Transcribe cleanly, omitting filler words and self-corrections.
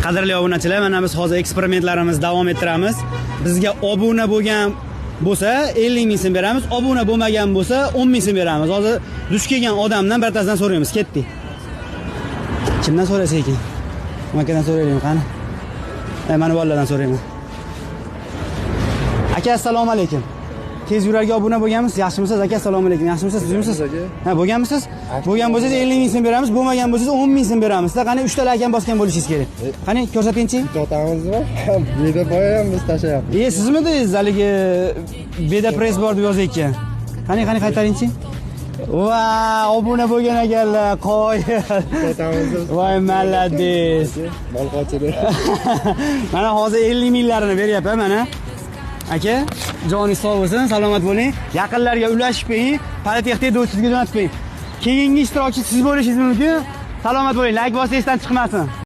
Qadrli obunachilar, mana biz hozir eksperimentlarimizni davom ettiramiz. Bizga obuna bo'lgan bo'lsa 50 ming so'm beramiz, obuna bo'lmagan bo'lsa 10 ming so'm beramiz. Hozir duch kelgan odamdan birtasidan so'raymiz, ketdik. Kimdan so'raysiz ekan? Makadan so'raylik qani? Mana bolalardan so'rayman. Aka, assalomu alaykum. Tez yurarga obuna bo'lganmisiz? Yaxshimisiz aka? Assalomu alaykum. Yaxshimisiz? Sizmisiz? Ha, bo'lganmisiz? Bo'lgan bo'lsangiz 50 ming so'm beramiz, bo'lmagan bo'lsangiz 10 ming so'm beramiz. Qani 3 ta lakan bosgan bo'lishingiz kerak. Qani ko'rsatingchi? Totamizmi? Beda boyamiz tashayapmiz. Sizmidingiz haligi beda press bor deb yozayotgan? Qani qaytaringchi? Va, obuna bo'lgan ekanlar, qoyil. Totamimizni. Voy, malades. Bolqochini. Mana hozir 50 minglarini beryapman mana. Aka, joningiz sog' bo'lsin, salomat bo'ling. Yaqinlarga ulashib qo'ying, Politexnika do'stingizga jo'natib qo'ying. Keyingi ishtirokchi siz bo'lishingiz mumkin. Salomat bo'ling, like bosingizdan chiqmasin.